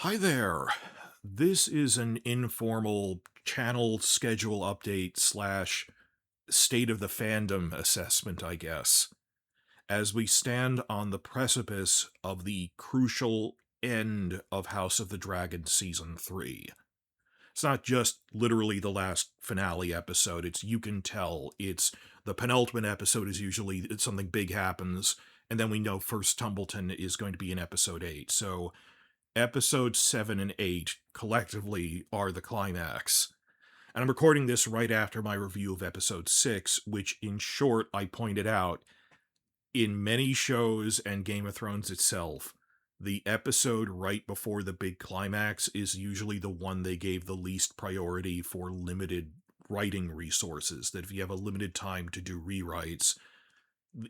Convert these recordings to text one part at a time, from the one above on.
Hi there. This is an informal channel schedule update slash state of the fandom assessment, I guess, as we stand on the precipice of the crucial end of House of the Dragon Season 3. It's not just literally the last finale episode, it's you can tell. It's the penultimate episode is usually something big happens, and then we know First Tumbleton is going to be in episode 8. So episodes 7 and 8 collectively are the climax. And I'm recording this right after my review of episode 6, which, in short, I pointed out in many shows and Game of Thrones itself, the episode right before the big climax is usually the one they gave the least priority for limited writing resources. That if you have a limited time to do rewrites,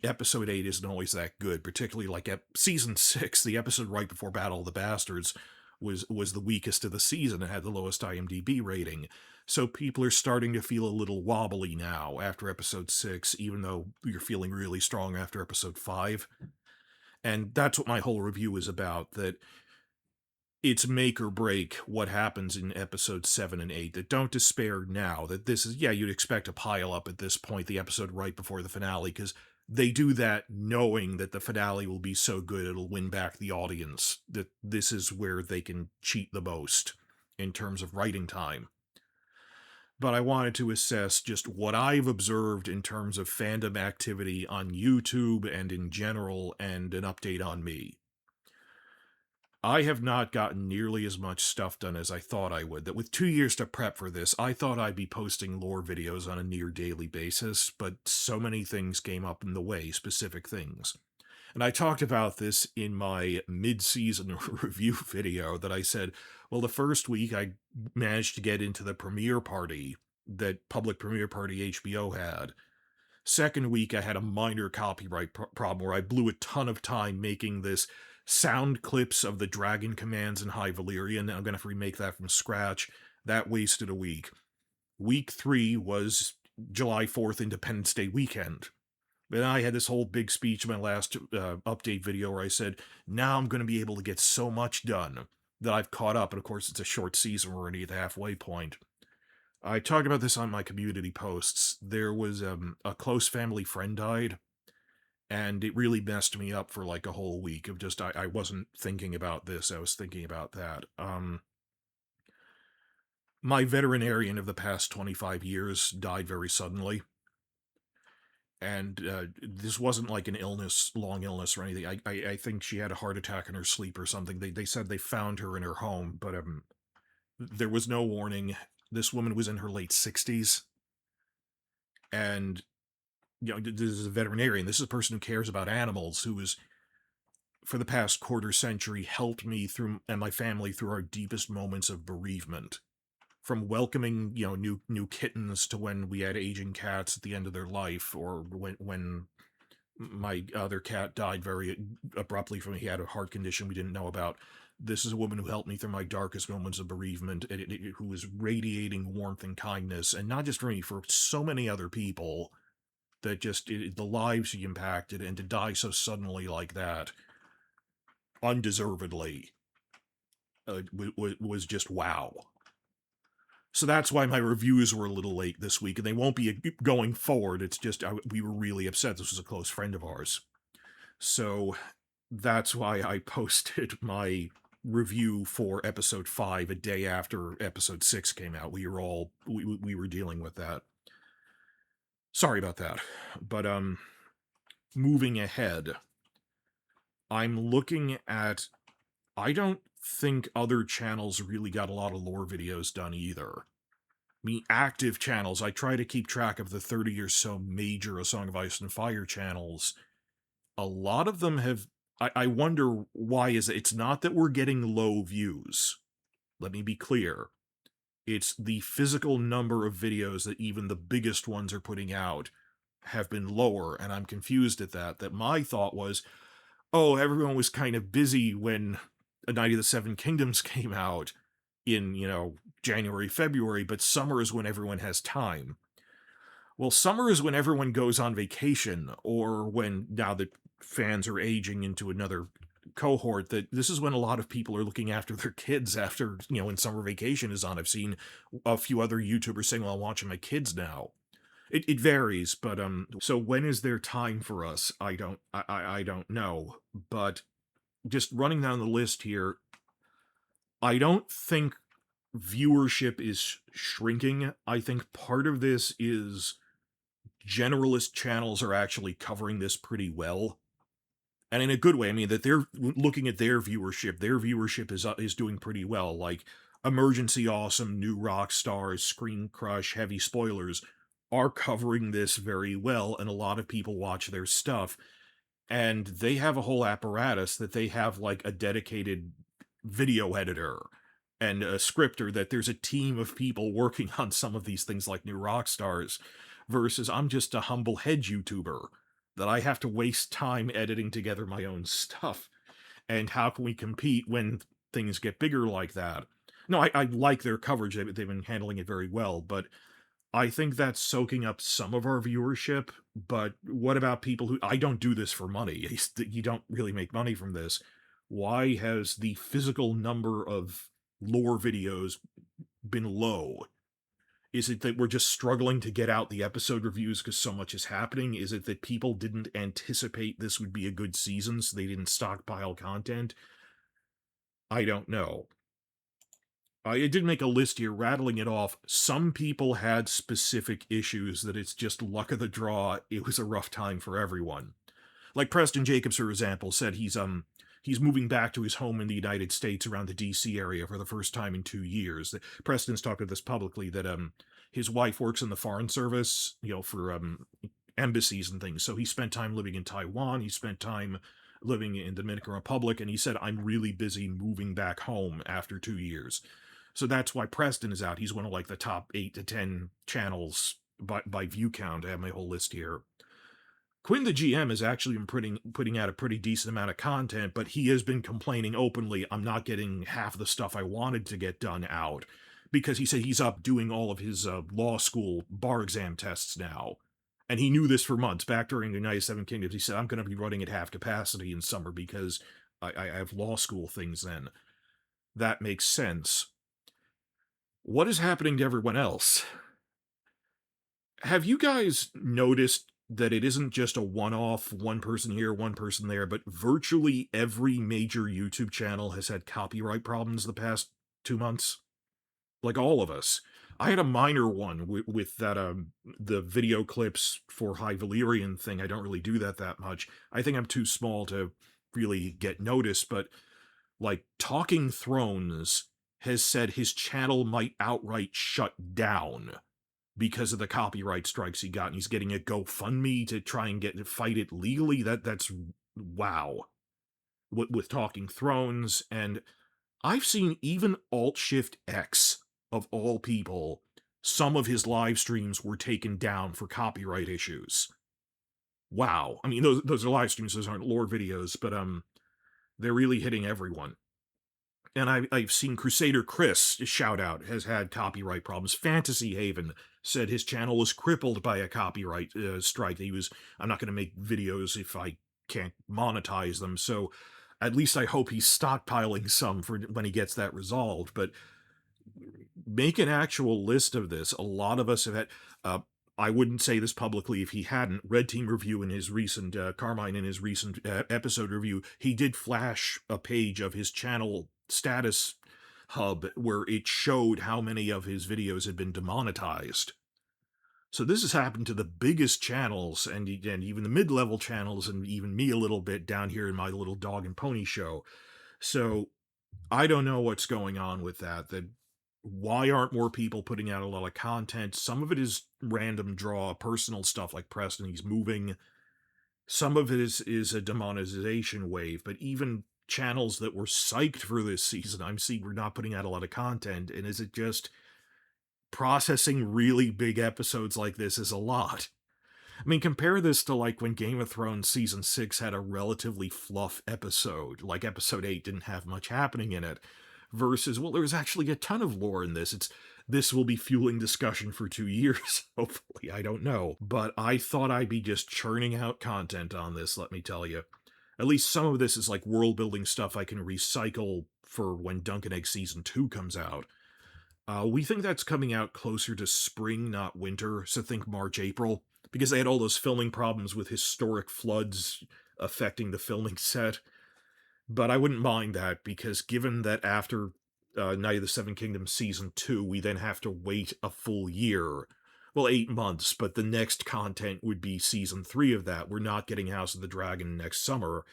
episode 8 isn't always that good, particularly like season 6, the episode right before Battle of the Bastards was the weakest of the season and had the lowest IMDb rating. So people are starting to feel a little wobbly now after episode 6, even though you're feeling really strong after episode 5. And that's what my whole review is about, that it's make or break what happens in episodes 7 and 8, that don't despair now, that this is, yeah, you'd expect a pile up at this point, the episode right before the finale, because they do that knowing that the finale will be so good it'll win back the audience, that this is where they can cheat the most in terms of writing time. But I wanted to assess just what I've observed in terms of fandom activity on YouTube and in general, and an update on me. I have not gotten nearly as much stuff done as I thought I would. That with 2 years to prep for this, I thought I'd be posting lore videos on a near daily basis, but so many things came up in the way, specific things. And I talked about this in my mid-season review video that I said, well, the first week I managed to get into the premiere party, that public premiere party HBO had. Second week, I had a minor copyright problem where I blew a ton of time making this sound clips of the dragon commands in High Valyrian. I'm going to have to remake that from scratch. That wasted a week. Week 3 was July 4th, Independence Day weekend. And I had this whole big speech in my last update video where I said, now I'm going to be able to get so much done that I've caught up. And of course, it's a short season. We're already at the halfway point. I talked about this on my community posts. There was a close family friend died, and it really messed me up for like a whole week of just, I wasn't thinking about this, I was thinking about that. My veterinarian of the past 25 years died very suddenly, and this wasn't like an illness, long illness or anything. I think she had a heart attack in her sleep or something. They said they found her in her home, but there was no warning. This woman was in her late 60s, and this is a veterinarian. This is a person who cares about animals, who has, for the past quarter century, helped me through and my family through our deepest moments of bereavement. From welcoming, new kittens to when we had aging cats at the end of their life, or when my other cat died very abruptly from, he had a heart condition we didn't know about. This is a woman who helped me through my darkest moments of bereavement, who was radiating warmth and kindness, and not just for me, for so many other people, that just, the lives she impacted, and to die so suddenly like that, undeservedly, was just wow. So that's why my reviews were a little late this week, and they won't be going forward. It's just, we were really upset. This was a close friend of ours. So that's why I posted my review for episode 5 a day after episode 6 came out. We were dealing with that. Sorry about that. But moving ahead, I'm looking at, I don't think other channels really got a lot of lore videos done either. I mean, active channels, I try to keep track of the 30 or so major A Song of Ice and Fire channels. A lot of them have, I wonder why is it. It's not that we're getting low views. Let me be clear. It's the physical number of videos that even the biggest ones are putting out have been lower, and I'm confused at that. That my thought was, oh, everyone was kind of busy when A Night of the Seven Kingdoms came out in, January, February, but summer is when everyone has time. Well, summer is when everyone goes on vacation, or when, now that fans are aging into another cohort that this is when a lot of people are looking after their kids after, when summer vacation is on. I've seen a few other YouTubers saying, well, I'm watching my kids now. It varies, but so when is there time for us? I don't know. But just running down the list here, I don't think viewership is shrinking. I think part of this is generalist channels are actually covering this pretty well. And in a good way. I mean, that they're looking at their viewership. Their viewership is doing pretty well. Like Emergency Awesome, New Rock Stars, Screen Crush, Heavy Spoilers are covering this very well, and a lot of people watch their stuff. And they have a whole apparatus that they have, like a dedicated video editor and a scripter, that there's a team of people working on some of these things like New Rock Stars, versus I'm just a humble head YouTuber that I have to waste time editing together my own stuff. And how can we compete when things get bigger like that? No, I like their coverage. They've been handling it very well, but I think that's soaking up some of our viewership. But what about people who, I don't do this for money. You don't really make money from this. Why has the physical number of lore videos been low? Is it that we're just struggling to get out the episode reviews because so much is happening? Is it that people didn't anticipate this would be a good season, so they didn't stockpile content? I don't know. I did make a list here, rattling it off. Some people had specific issues that it's just luck of the draw. It was a rough time for everyone. Like Preston Jacobs, for example, said he's moving back to his home in the United States around the DC area for the first time in 2 years. Preston's talked about this publicly, that his wife works in the foreign service, for embassies and things. So he spent time living in Taiwan, he spent time living in the Dominican Republic, and he said, I'm really busy moving back home after 2 years. So that's why Preston is out. He's one of like the top 8 to 10 channels by view count. I have my whole list here. Quinn the GM has actually been putting out a pretty decent amount of content, but he has been complaining openly, I'm not getting half the stuff I wanted to get done out, because he said he's up doing all of his law school bar exam tests now. And he knew this for months. Back during the United Seven Kingdoms, he said, I'm going to be running at half capacity in summer because I have law school things then. That makes sense. What is happening to everyone else? Have you guys noticed that it isn't just a one-off, one person here, one person there, but virtually every major YouTube channel has had copyright problems the past 2 months? Like all of us. I had a minor one with that, the video clips for High Valyrian thing. I don't really do that much. I think I'm too small to really get noticed, but like Talking Thrones has said his channel might outright shut down because of the copyright strikes he got, and he's getting a GoFundMe to try and fight it legally. That's wow. With Talking Thrones, and I've seen even Alt-Shift X, of all people, some of his live streams were taken down for copyright issues. Wow. I mean, those are live streams, those aren't lore videos, but they're really hitting everyone. And I've seen Crusader Chris, shout out, has had copyright problems. Fantasy Haven said his channel was crippled by a copyright strike. I'm not going to make videos if I can't monetize them. So at least I hope he's stockpiling some for when he gets that resolved. But make an actual list of this. A lot of us have had, I wouldn't say this publicly if he hadn't. Red Team Review in his recent, Carmine in his recent episode review, he did flash a page of his channel status hub where it showed how many of his videos had been demonetized. So this has happened to the biggest channels, and even the mid-level channels, and even me a little bit down here in my little dog and pony show. So I don't know what's going on with that. Why aren't more people putting out a lot of content? Some of it is random draw, personal stuff like Preston, he's moving. Some of it is a demonetization wave, but even channels that were psyched for this season, I'm seeing we're not putting out a lot of content. And is it just processing really big episodes like this is a lot? I mean, compare this to like when Game of Thrones Season 6 had a relatively fluff episode, like Episode 8 didn't have much happening in it, versus, well, there's actually a ton of lore in this. This will be fueling discussion for 2 years, hopefully, I don't know. But I thought I'd be just churning out content on this, let me tell you. At least some of this is like world building stuff I can recycle for when Dunk and Egg Season 2 comes out. We think that's coming out closer to spring, not winter, so think March, April, because they had all those filming problems with historic floods affecting the filming set. But I wouldn't mind that, because given that after Night of the Seven Kingdoms Season 2, we then have to wait a full year. Well, 8 months, but the next content would be Season 3 of that. We're not getting House of the Dragon next summer.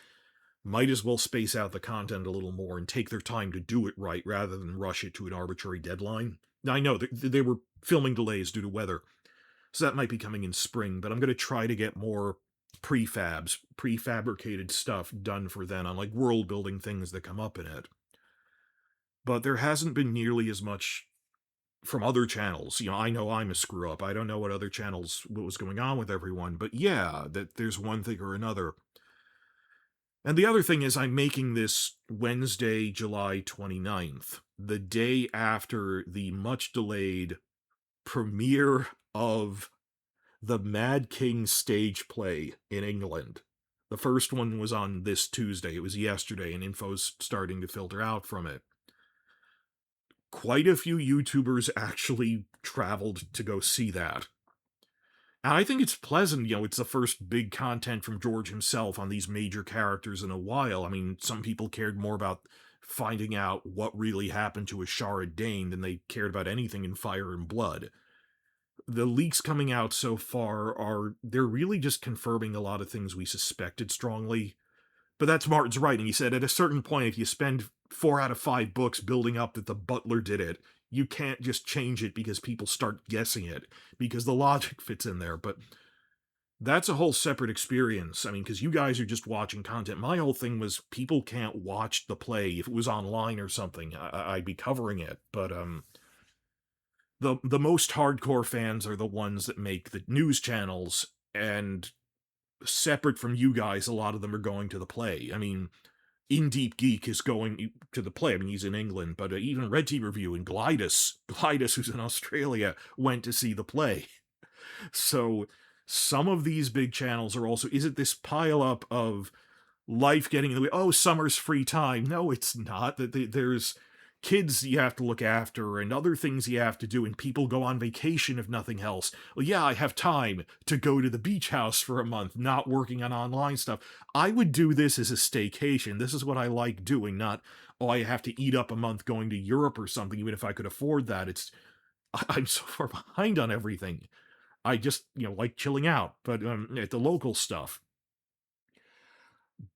Might as well space out the content a little more and take their time to do it right rather than rush it to an arbitrary deadline. Now, I know there were filming delays due to weather, so that might be coming in spring, but I'm going to try to get more prefabricated stuff done for then on like world building things that come up in it. But there hasn't been nearly as much from other channels. I know I'm a screw up. I don't know what other channels, what was going on with everyone, but yeah, that there's one thing or another. And the other thing is, I'm making this Wednesday, July 29th, the day after the much delayed premiere of the Mad King stage play in England. The first one was on this Tuesday. It was yesterday, and info's starting to filter out from it. Quite a few YouTubers actually traveled to go see that. And I think it's pleasant, it's the first big content from George himself on these major characters in a while. I mean, some people cared more about finding out what really happened to Ashara Dane than they cared about anything in Fire and Blood. The leaks coming out so far they're really just confirming a lot of things we suspected strongly. But that's Martin's writing. He said, at a certain point, if you spend 4 out of 5 books building up that the butler did it, you can't just change it because people start guessing it, because the logic fits in there. But that's a whole separate experience. I mean, because you guys are just watching content. My whole thing was people can't watch the play. If it was online or something, I'd be covering it. But the most hardcore fans are the ones that make the news channels, and separate from you guys, a lot of them are going to the play. I mean, In Deep Geek is going to the play. I mean, he's in England, but even Red Tea Review and Glidus, who's in Australia, went to see the play. So some of these big channels are also, is it this pile up of life getting in the way? Oh, summer's free time. No, it's not. There's kids you have to look after and other things you have to do, and people go on vacation if nothing else. Well, yeah, I have time to go to the beach house for a month, not working on online stuff. I would do this as a staycation. This is what I like doing, not, oh, I have to eat up a month going to Europe or something, even if I could afford that. I'm so far behind on everything. I just, like chilling out, but at the local stuff.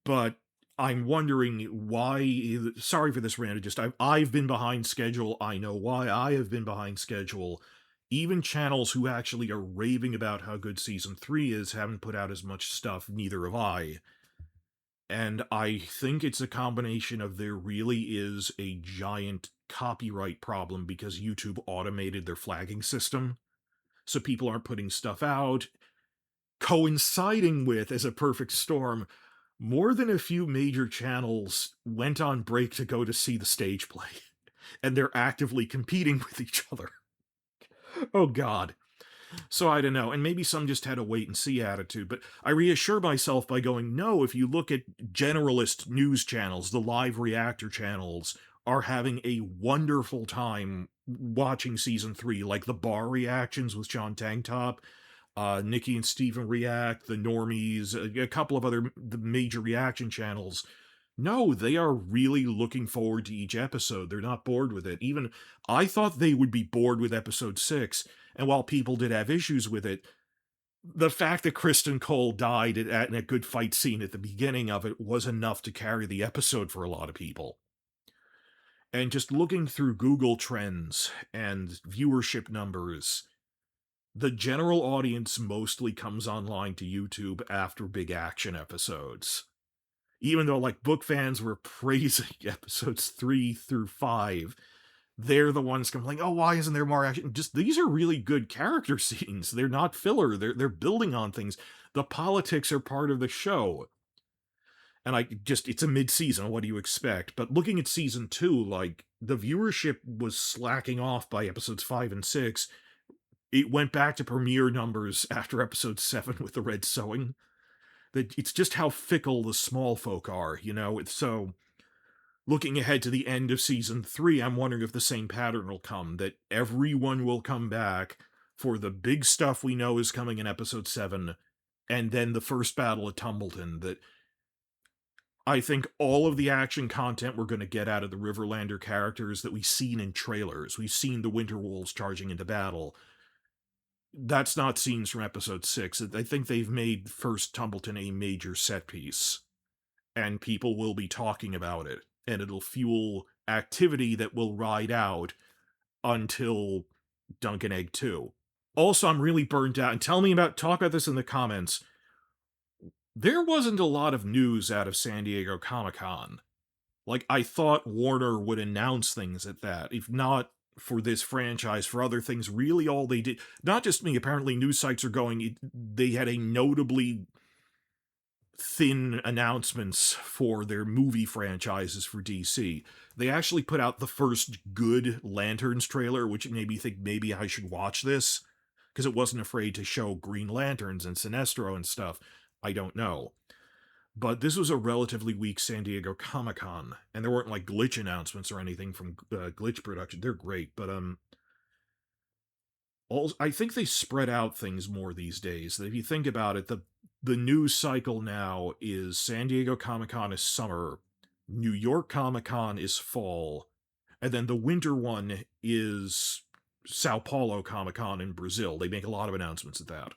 But I'm wondering why. Sorry for this rant. I've been behind schedule. I know why I have been behind schedule. Even channels who actually are raving about how good Season 3 is haven't put out as much stuff, neither have I. And I think it's a combination of there really is a giant copyright problem because YouTube automated their flagging system. So people aren't putting stuff out. Coinciding with, as a perfect storm, more than a few major channels went on break to go to see the stage play. And they're actively competing with each other. Oh god. So I don't know, and maybe some just had a wait-and-see attitude, but I reassure myself by going, no, if you look at generalist news channels, the live reactor channels are having a wonderful time watching Season 3, like the bar reactions with Sean Tanktop, Nikki and Steven React, the Normies, a couple of other the major reaction channels. No, they are really looking forward to each episode. They're not bored with it. Even I thought they would be bored with episode 6, and while people did have issues with it, the fact that Kristen Cole died in a good fight scene at the beginning of it was enough to carry the episode for a lot of people. And just looking through Google Trends and viewership numbers, the general audience mostly comes online to YouTube after big action episodes. Even though, like, book fans were praising episodes 3 through 5, they're the ones complaining, oh, why isn't there more action? Just, these are really good character scenes. They're not filler. They're building on things. The politics are part of the show. And it's a mid-season, what do you expect? But looking at Season 2, like, the viewership was slacking off by episodes 5 and 6. It went back to premiere numbers after episode 7 with the Red Sewing. that it's just how fickle the small folk are, you know? It's so looking ahead to the end of season 3, I'm wondering if the same pattern will come, that everyone will come back for the big stuff we know is coming in episode 7, and then the first battle at Tumbleton. That I think all of the action content we're going to get out of the Riverlander characters that we've seen in trailers, we've seen the Winter Wolves charging into battle, that's not scenes from episode 6. I think they've made first Tumbleton a major set piece, and people will be talking about it, and it'll fuel activity that will ride out until Dunk and Egg 2. Also, I'm really burnt out, and talk about this in the comments. There wasn't a lot of news out of San Diego Comic-Con. Like, I thought Warner would announce things at that, if not for this franchise, for other things. Really all they did, not just me, apparently news sites are going, they had a notably thin announcements for their movie franchises for DC. They actually put out the first good Lanterns trailer, which made me think maybe I should watch this, because it wasn't afraid to show Green Lanterns and Sinestro and stuff. I don't know. But this was a relatively weak San Diego Comic-Con, and there weren't like Glitch announcements or anything from Glitch Production. They're great, but I think they spread out things more these days. If you think about it, the news cycle now is San Diego Comic-Con is summer, New York Comic-Con is fall, and then the winter one is Sao Paulo Comic-Con in Brazil. They make a lot of announcements at that.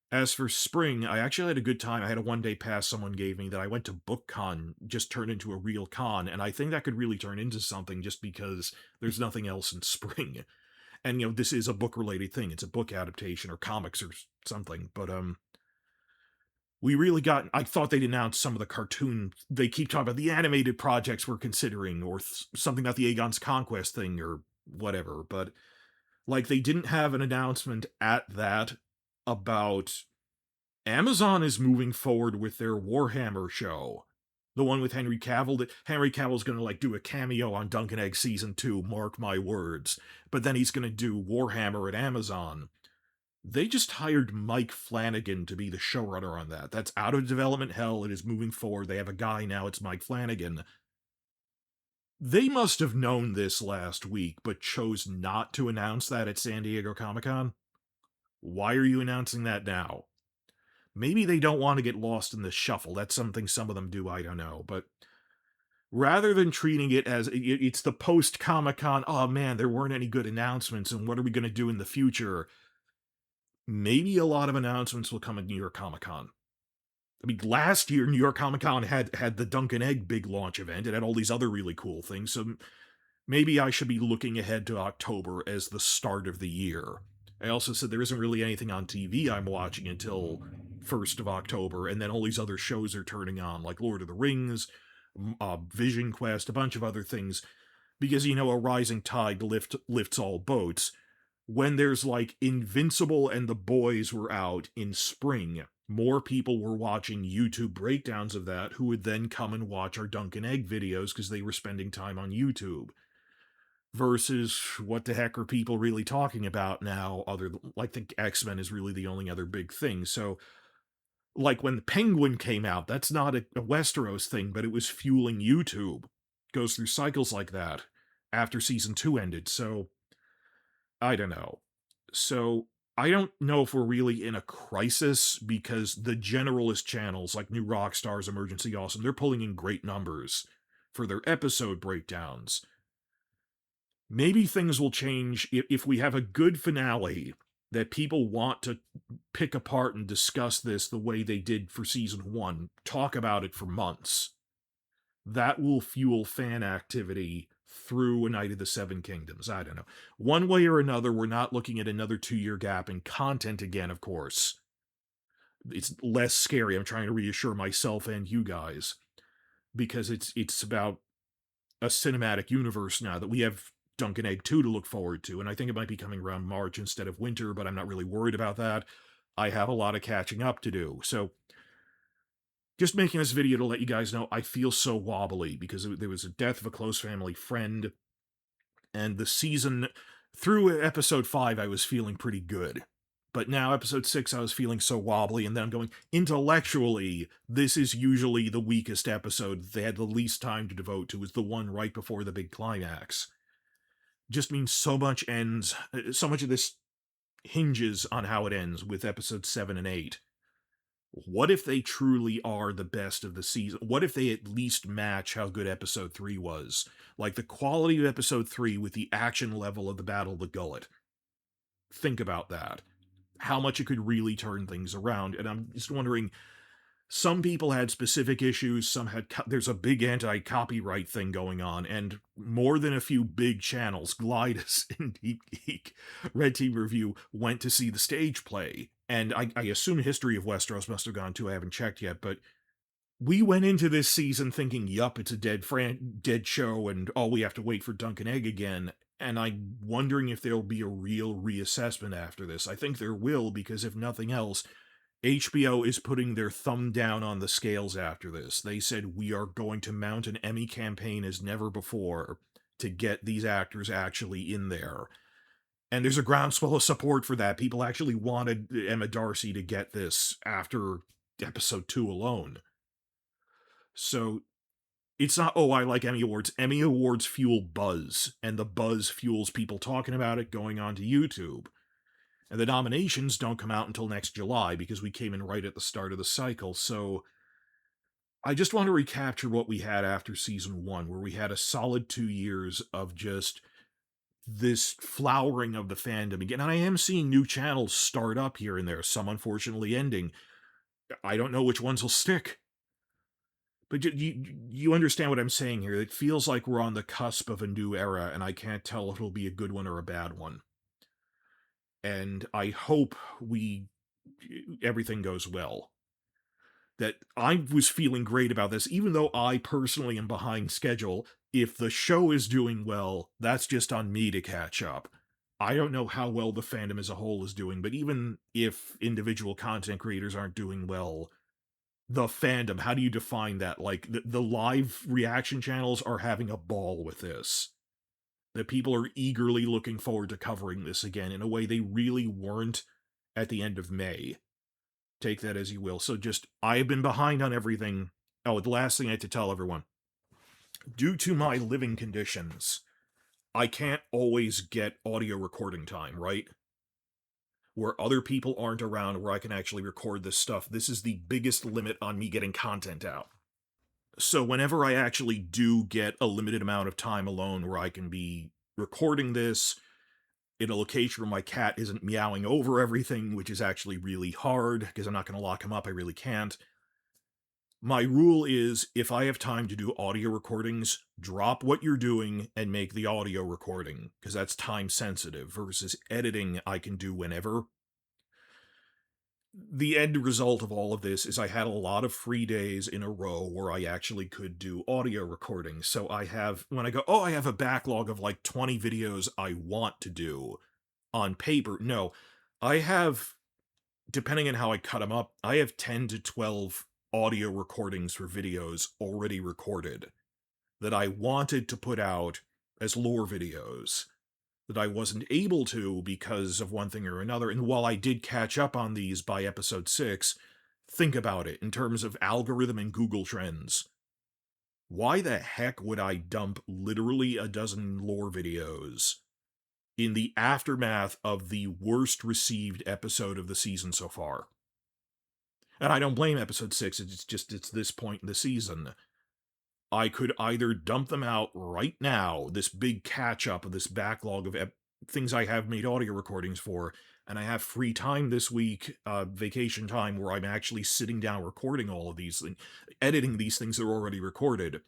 As for spring, I actually had a good time. I had a one-day pass someone gave me that I went to BookCon, just turned into a real con, and I think that could really turn into something just because there's nothing else in spring. And, you know, this is a book-related thing. It's a book adaptation or comics or something, but, we really got... I thought they'd announce some of the cartoon... They keep talking about the animated projects we're considering, or something about the Aegon's Conquest thing, or whatever, but, like, they didn't have an announcement at that about Amazon is moving forward with their Warhammer show. The one with Henry Cavill, that Henry Cavill's gonna, like, do a cameo on Dunk and Egg Season 2, mark my words. But then he's gonna do Warhammer at Amazon. They just hired Mike Flanagan to be the showrunner on that. That's out of development hell. It is moving forward. They have a guy now. It's Mike Flanagan. They must have known this last week, but chose not to announce that at San Diego Comic-Con. Why are you announcing that now? Maybe they don't want to get lost in the shuffle. That's something some of them do, I don't know. But rather than treating it as it's the post-Comic-Con, oh man, there weren't any good announcements, and what are we going to do in the future? Maybe a lot of announcements will come at New York Comic-Con. I mean, last year, New York Comic-Con had the Dunk and Egg big launch event. It had all these other really cool things, so maybe I should be looking ahead to October as the start of the year. I also said there isn't really anything on TV I'm watching until 1st of October, and then all these other shows are turning on, like Lord of the Rings, Vision Quest, a bunch of other things, because, you know, a rising tide lifts all boats. When there's, like, Invincible and The Boys were out in spring, more people were watching YouTube breakdowns of that who would then come and watch our Dunk and Egg videos because they were spending time on YouTube. Versus, what the heck are people really talking about now? I think X-Men is really the only other big thing. So, like when the Penguin came out, that's not a Westeros thing, but it was fueling YouTube. Goes through cycles like that after season 2 ended. So, I don't know. So, I don't know if we're really in a crisis, because the generalist channels like New Rockstars, Emergency Awesome, they're pulling in great numbers for their episode breakdowns. Maybe things will change if we have a good finale that people want to pick apart and discuss this the way they did for season 1, talk about it for months. That will fuel fan activity through A Night of the Seven Kingdoms. I don't know. One way or another, we're not looking at another 2-year gap in content again, of course. It's less scary. I'm trying to reassure myself and you guys, because it's about a cinematic universe now that we have Dunk and Egg 2 to look forward to, and I think it might be coming around March instead of winter, but I'm not really worried about that. I have a lot of catching up to do, so just making this video to let you guys know I feel so wobbly, because there was a death of a close family friend, and the season, through episode 5, I was feeling pretty good. But now, episode 6, I was feeling so wobbly, and then I'm going, intellectually, this is usually the weakest episode they had the least time to devote to, is the one right before the big climax. Just means so much ends, so much of this hinges on how it ends with episodes 7 and 8. What if they truly are the best of the season? What if they at least match how good episode 3 was? Like the quality of episode 3 with the action level of the Battle of the Gullet. Think about that. How much it could really turn things around. And I'm just wondering, some people had specific issues, some had, there's a big anti-copyright thing going on, and more than a few big channels, Glidus and Deep Geek, Red Team Review, went to see the stage play. And I assume History of Westeros must have gone too, I haven't checked yet, but we went into this season thinking, yup, it's a dead show, and all we have to wait for Dunk and Egg again. And I'm wondering if there'll be a real reassessment after this. I think there will, because if nothing else, HBO is putting their thumb down on the scales after this. They said, we are going to mount an Emmy campaign as never before to get these actors actually in there. And there's a groundswell of support for that. People actually wanted Emma Darcy to get this after episode 2 alone. So it's not, oh, I like Emmy Awards. Emmy Awards fuel buzz, and the buzz fuels people talking about it, going onto YouTube. And the nominations don't come out until next July, because we came in right at the start of the cycle. So I just want to recapture what we had after season 1, where we had a solid 2 years of just this flowering of the fandom again. And I am seeing new channels start up here and there, some unfortunately ending. I don't know which ones will stick. But you understand what I'm saying here. It feels like we're on the cusp of a new era, and I can't tell if it'll be a good one or a bad one. And I hope everything goes well. That I was feeling great about this, even though I personally am behind schedule. If the show is doing well, that's just on me to catch up. I don't know how well the fandom as a whole is doing, but even if individual content creators aren't doing well, the fandom, how do you define that? Like, the live reaction channels are having a ball with this. That people are eagerly looking forward to covering this again in a way they really weren't at the end of May. Take that as you will. So I have been behind on everything. Oh, the last thing I had to tell everyone. Due to my living conditions, I can't always get audio recording time, right? Where other people aren't around, where I can actually record this stuff. This is the biggest limit on me getting content out. So whenever I actually do get a limited amount of time alone where I can be recording this in a location where my cat isn't meowing over everything, which is actually really hard, because I'm not going to lock him up, I really can't. My rule is, if I have time to do audio recordings, drop what you're doing and make the audio recording, because that's time sensitive, versus editing I can do whenever. The end result of all of this is I had a lot of free days in a row where I actually could do audio recording. So I have, when I go, oh, I have a backlog of like 20 videos I want to do on paper. No, I have, depending on how I cut them up, I have 10 to 12 audio recordings for videos already recorded that I wanted to put out as lore videos that I wasn't able to because of one thing or another. And while I did catch up on these by episode 6, think about it in terms of algorithm and Google Trends. Why the heck would I dump literally a dozen lore videos in the aftermath of the worst received episode of the season so far? And I don't blame episode 6, it's this point in the season. I could either dump them out right now, this big catch-up of this backlog of things I have made audio recordings for, and I have free time this week, vacation time, where I'm actually sitting down recording all of these things, editing these things that are already recorded.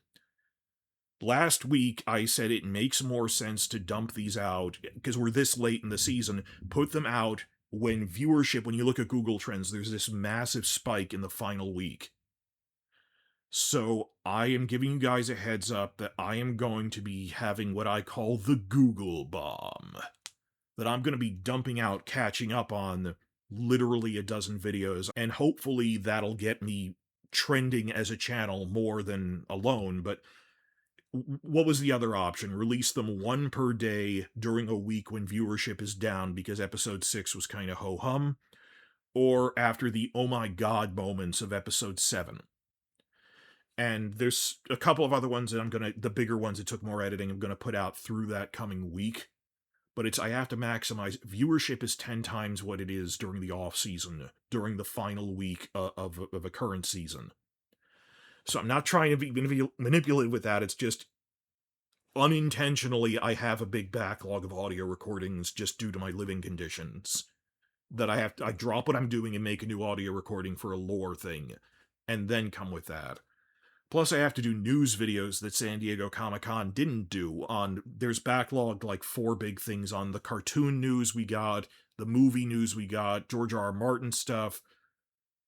Last week, I said it makes more sense to dump these out, because we're this late in the season, put them out when viewership, when you look at Google Trends, there's this massive spike in the final week. So I am giving you guys a heads up that I am going to be having what I call the Google bomb. That I'm going to be dumping out, catching up on literally a dozen videos, and hopefully that'll get me trending as a channel more than alone, but what was the other option? Release them one per day during a week when viewership is down because episode 6 was kind of ho-hum, or after the oh my god moments of episode 7. And there's a couple of other ones that the bigger ones that took more editing, I'm gonna put out through that coming week. But I have to maximize. Viewership is 10 times what it is during the off season, during the final week of a current season. So I'm not trying to be manipulative with that. It's just unintentionally, I have a big backlog of audio recordings just due to my living conditions. That I drop what I'm doing and make a new audio recording for a lore thing, and then come with that. Plus, I have to do news videos that San Diego Comic-Con didn't do. There's backlogged like 4 big things on the cartoon news we got, the movie news we got, George R. R. Martin stuff,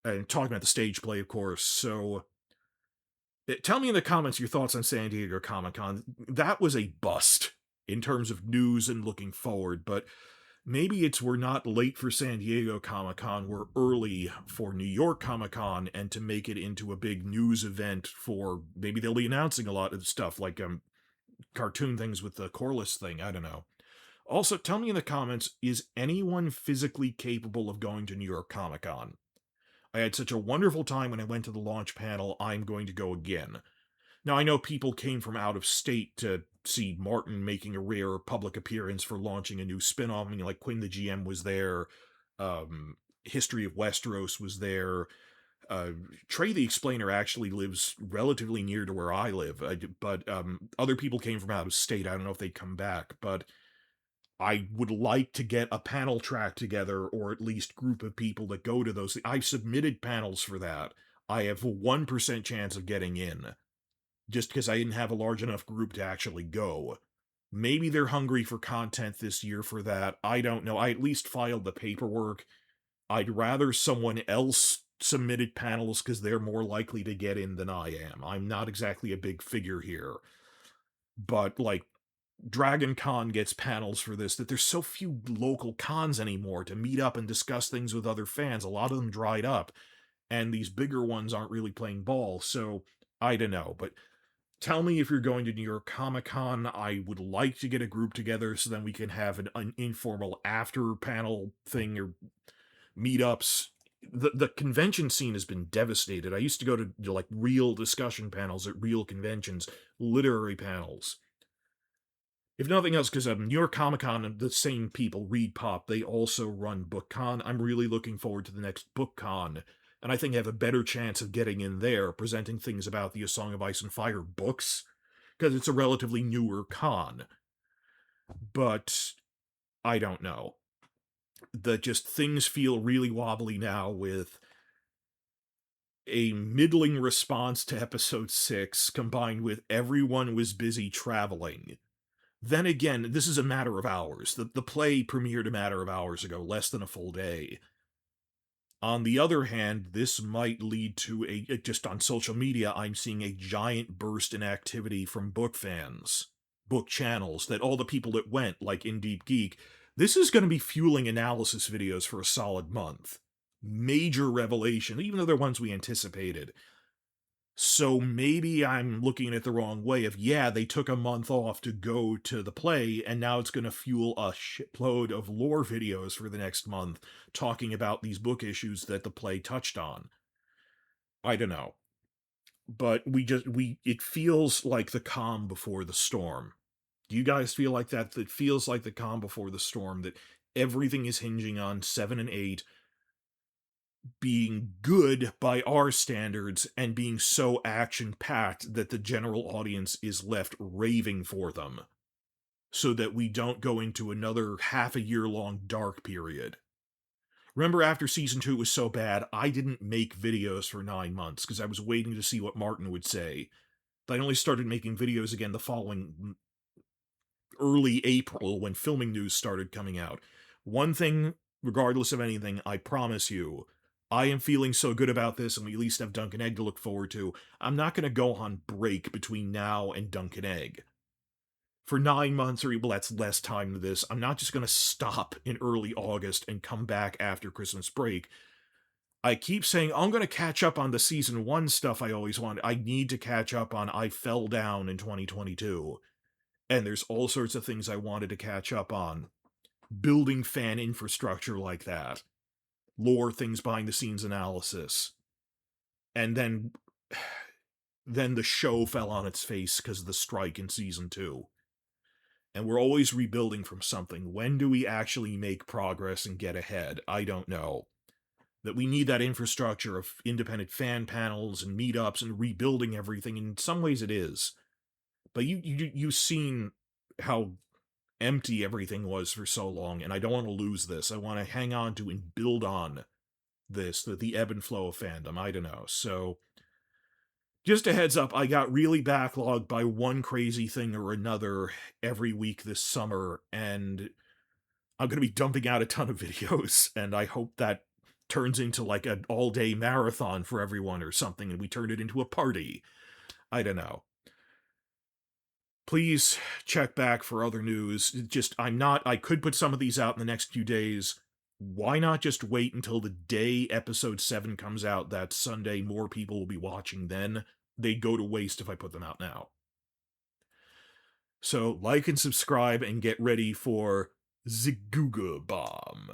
and talking about the stage play, of course. So, tell me in the comments your thoughts on San Diego Comic-Con. That was a bust in terms of news and looking forward, but maybe we're not late for San Diego Comic-Con, we're early for New York Comic-Con, and to make it into a big news event for, maybe they'll be announcing a lot of stuff, like cartoon things with the Corliss thing, I don't know. Also, tell me in the comments, is anyone physically capable of going to New York Comic-Con? I had such a wonderful time when I went to the launch panel, I'm going to go again. Now, I know people came from out of state to see Martin making a rare public appearance for launching a new spin-off. I mean, like Quinn the GM was there, History of Westeros was there. Trey the Explainer actually lives relatively near to where I live, but other people came from out of state. I don't know if they'd come back, but I would like to get a panel track together, or at least group of people that go to those. I've submitted panels for that. I have a 1% chance of getting in, just because I didn't have a large enough group to actually go. Maybe they're hungry for content this year for that. I don't know. I at least filed the paperwork. I'd rather someone else submitted panels because they're more likely to get in than I am. I'm not exactly a big figure here. But, like, Dragon Con gets panels for this, that there's so few local cons anymore to meet up and discuss things with other fans. A lot of them dried up, and these bigger ones aren't really playing ball, so I don't know. But tell me if you're going to New York Comic Con. I would like to get a group together so then we can have an informal after panel thing or meetups. The convention scene has been devastated. I used to go to like real discussion panels at real conventions, literary panels. If nothing else, because New York Comic Con, the same people, Read Pop, they also run BookCon. I'm really looking forward to the next BookCon, and I think I have a better chance of getting in there, presenting things about the A Song of Ice and Fire books, because it's a relatively newer con. But I don't know. Just things feel really wobbly now with a middling response to episode 6 combined with everyone was busy traveling. Then again, this is a matter of hours. The play premiered a matter of hours ago, less than a full day. On the other hand, this might lead to just on social media, I'm seeing a giant burst in activity from book fans, book channels, that all the people that went, like In Deep Geek, this is going to be fueling analysis videos for a solid month. Major revelation, even though they're ones we anticipated. So maybe I'm looking at it the wrong way of, yeah, they took a month off to go to the play, and now it's going to fuel a shitload of lore videos for the next month, talking about these book issues that the play touched on. I don't know. But it feels like the calm before the storm. Do you guys feel like that? It feels like the calm before the storm, that everything is hinging on 7 and 8 being good by our standards and being so action-packed that the general audience is left raving for them, so that we don't go into another half a year-long dark period. Remember, after season 2 was so bad, I didn't make videos for 9 months because I was waiting to see what Martin would say. I only started making videos again the following early April when filming news started coming out. One thing, regardless of anything, I promise you, I am feeling so good about this, and we at least have Dunk and Egg to look forward to. I'm not going to go on break between now and Dunk and Egg. For 9 months, or well, that's less time than this, I'm not just going to stop in early August and come back after Christmas break. I keep saying, I'm going to catch up on the season 1 stuff I always wanted. I need to catch up on I Fell Down in 2022. And there's all sorts of things I wanted to catch up on. Building fan infrastructure like that. Lore things behind the scenes analysis. And then the show fell on its face because of the strike in season 2. And we're always rebuilding from something. When do we actually make progress and get ahead? I don't know. That we need that infrastructure of independent fan panels and meetups and rebuilding everything. In some ways it is. But you've seen how empty everything was for so long, and I don't want to lose this. I want to hang on to and build on this, the ebb and flow of fandom. I don't know. So, just a heads up, I got really backlogged by one crazy thing or another every week this summer, and I'm going to be dumping out a ton of videos, and I hope that turns into like an all-day marathon for everyone or something, and we turn it into a party. I don't know. Please check back for other news. I could put some of these out in the next few days. Why not just wait until the day episode 7 comes out that Sunday? More people will be watching then. They'd go to waste if I put them out now. So, like and subscribe and get ready for the Google Bomb.